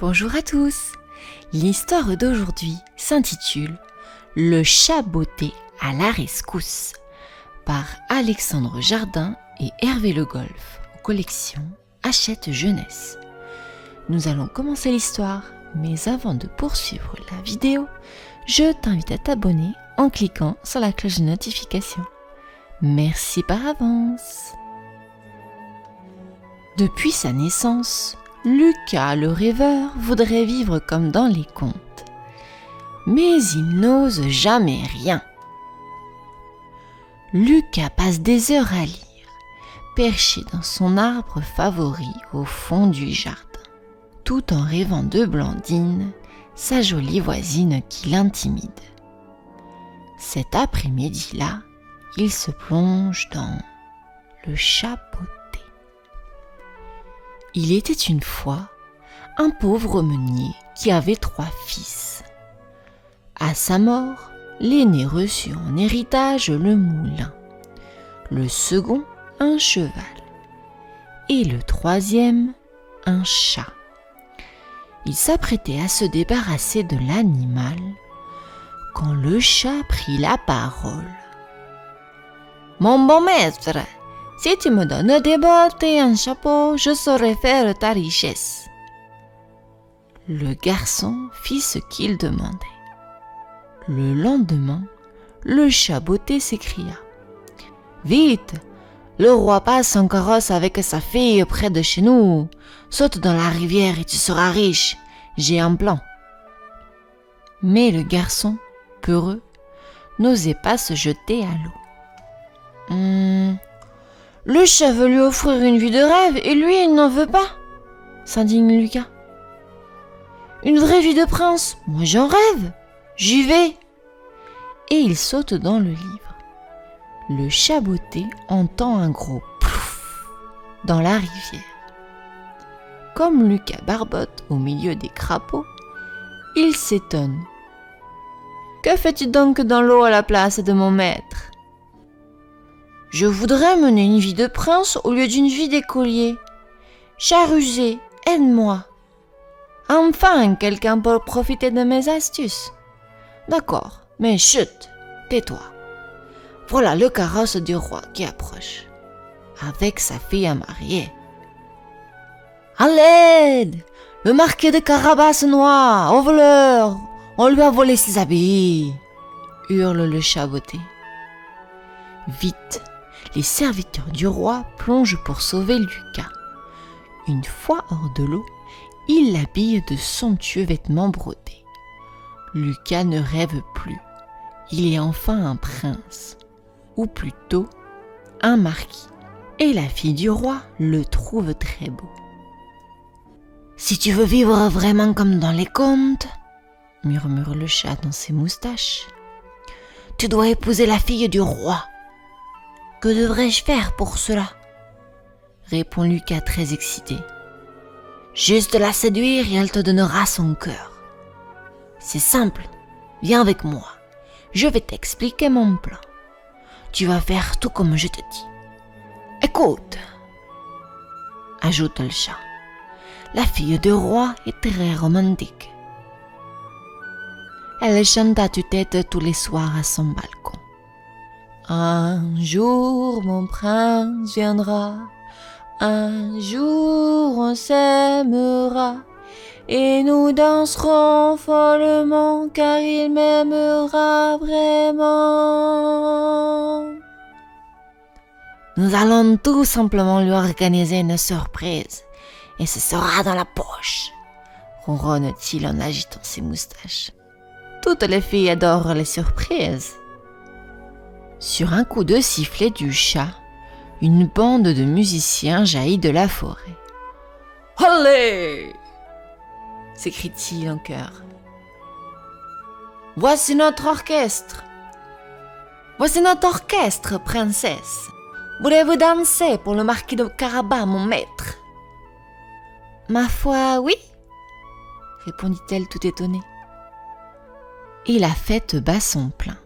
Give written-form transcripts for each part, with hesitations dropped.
Bonjour à tous. L'histoire d'aujourd'hui s'intitule « Le chat botté à la rescousse » par Alexandre Jardin et Hervé Le Golf, aux collections Hachette Jeunesse. Nous allons commencer l'histoire, mais avant de poursuivre la vidéo, je t'invite à t'abonner en cliquant sur la cloche de notification. Merci par avance. Depuis sa naissance, Lucas le rêveur voudrait vivre comme dans les contes. Mais il n'ose jamais rien. Lucas passe des heures à lire, perché dans son arbre favori au fond du jardin, tout en rêvant de Blandine, sa jolie voisine qui l'intimide. Cet après-midi-là, il se plonge dans le chat botté. Il était une fois un pauvre meunier qui avait 3 fils. À sa mort, l'aîné reçut en héritage le moulin, le second un cheval et le 3e un chat. Il s'apprêtait à se débarrasser de l'animal quand le chat prit la parole. « Mon bon maître, si tu me donnes des bottes et un chapeau, je saurai faire ta richesse. » Le garçon fit ce qu'il demandait. Le lendemain, le chat botté s'écria. « Vite, le roi passe en carrosse avec sa fille près de chez nous. Saute dans la rivière et tu seras riche. J'ai un plan. » Mais le garçon, peureux, n'osait pas se jeter à l'eau. Le chat veut lui offrir une vie de rêve et lui, il n'en veut pas, s'indigne Lucas. Une vraie vie de prince, moi j'en rêve, j'y vais. Et il saute dans le livre. Le chat botté entend un gros plouf dans la rivière. Comme Lucas barbote au milieu des crapauds, il s'étonne. « Que fais-tu donc dans l'eau à la place de mon maître ?»« Je voudrais mener une vie de prince au lieu d'une vie d'écolier. Chat rusé, aide-moi. Enfin, quelqu'un pour profiter de mes astuces. D'accord, mais chut, tais-toi. Voilà le carrosse du roi qui approche, avec sa fille à marier. À l'aide! Le marquis de Carabasse-Noir, au voleur! On lui a volé ses habits! Hurle le chat botté. Vite! Les serviteurs du roi plongent pour sauver Lucas. Une fois hors de l'eau, ils l'habillent de somptueux vêtements brodés. Lucas ne rêve plus. Il est enfin un prince, ou plutôt un marquis. Et la fille du roi le trouve très beau. Si tu veux vivre vraiment comme dans les contes, murmure le chat dans ses moustaches, tu dois épouser la fille du roi. Que devrais-je faire pour cela ? Répond Lucas très excité. Juste la séduire et elle te donnera son cœur. C'est simple, viens avec moi. Je vais t'expliquer mon plan. Tu vas faire tout comme je te dis. Écoute, ajoute le chat. La fille du roi est très romantique. Elle chante à tue-tête tous les soirs à son balcon. Un jour mon prince viendra, un jour on s'aimera, et nous danserons follement car il m'aimera vraiment. Nous allons tout simplement lui organiser une surprise, et ce sera dans la poche, ronronne-t-il en agitant ses moustaches. Toutes les filles adorent les surprises. Sur un coup de sifflet du chat, une bande de musiciens jaillit de la forêt. « Allez !» s'écrie-t-il en chœur. « Voici notre orchestre ! Voici notre orchestre, princesse ! Voulez-vous danser pour le marquis de Carabas, mon maître ?»« Ma foi, oui !» répondit-elle tout étonnée. Et la fête bat son plein.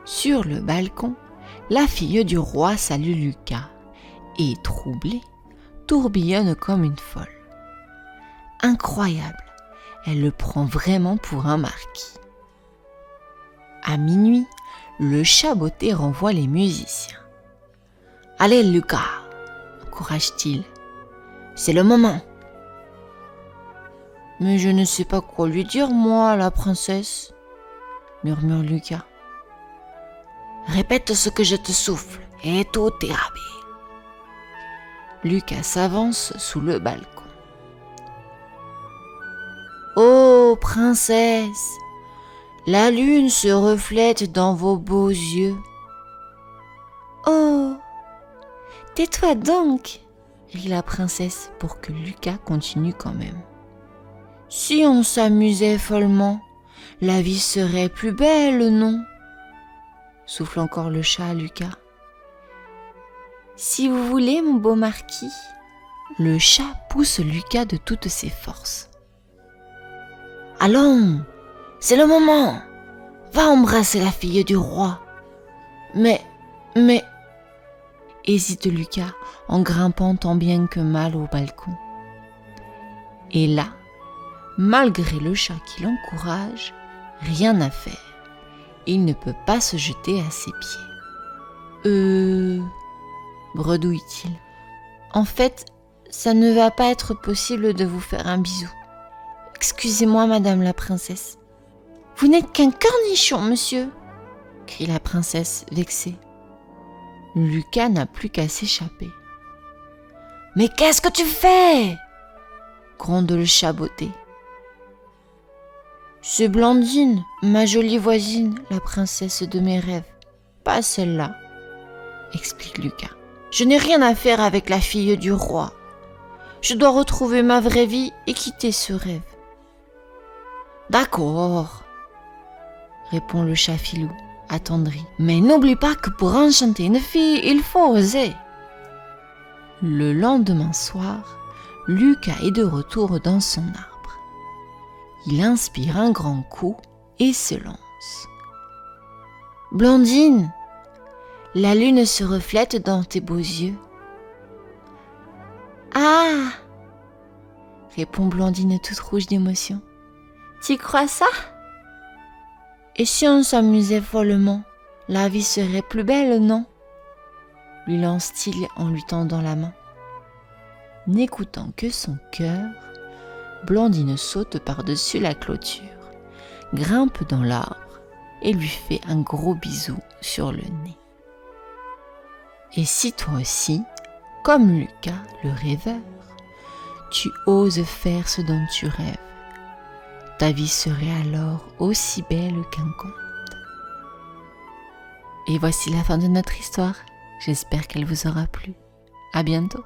Sur le balcon, la fille du roi salue Lucas et, troublée, tourbillonne comme une folle. Incroyable, elle le prend vraiment pour un marquis. À minuit, le chat botté renvoie les musiciens. « Allez, Lucas !» encourage-t-il. « C'est le moment !»« Mais je ne sais pas quoi lui dire, moi, la princesse, » murmure Lucas. « Répète ce que je te souffle, et tout ira bien. » Lucas s'avance sous le balcon. « Oh, princesse, la lune se reflète dans vos beaux yeux. »« Oh, tais-toi donc !» rit la princesse pour que Lucas continue quand même. « Si on s'amusait follement, la vie serait plus belle, non ?» souffle encore le chat à Lucas. « Si vous voulez, mon beau marquis. » Le chat pousse Lucas de toutes ses forces. « Allons, c'est le moment. Va embrasser la fille du roi. » Mais, hésite Lucas en grimpant tant bien que mal au balcon. Et là, malgré le chat qui l'encourage, rien à faire. Il ne peut pas se jeter à ses pieds. Bredouille-t-il. En fait, ça ne va pas être possible de vous faire un bisou. Excusez-moi, madame la princesse. Vous n'êtes qu'un cornichon, monsieur, crie la princesse vexée. Lucas n'a plus qu'à s'échapper. Mais qu'est-ce que tu fais ? Gronde le chat botté. C'est Blandine, ma jolie voisine, la princesse de mes rêves, pas celle-là, explique Lucas. Je n'ai rien à faire avec la fille du roi. Je dois retrouver ma vraie vie et quitter ce rêve. D'accord, répond le chat filou, attendri. Mais n'oublie pas que pour enchanter une fille, il faut oser. Le lendemain soir, Lucas est de retour dans son arbre. Il inspire un grand coup et se lance. « Blandine, la lune se reflète dans tes beaux yeux. »« Ah !» répond Blandine toute rouge d'émotion. « Tu crois ça ? Et si on s'amusait follement, la vie serait plus belle, non ?» lui lance-t-il en lui tendant la main. N'écoutant que son cœur, Blandine saute par-dessus la clôture, grimpe dans l'arbre et lui fait un gros bisou sur le nez. Et si toi aussi, comme Lucas le rêveur, tu oses faire ce dont tu rêves, ta vie serait alors aussi belle qu'un conte. Et voici la fin de notre histoire. J'espère qu'elle vous aura plu. À bientôt.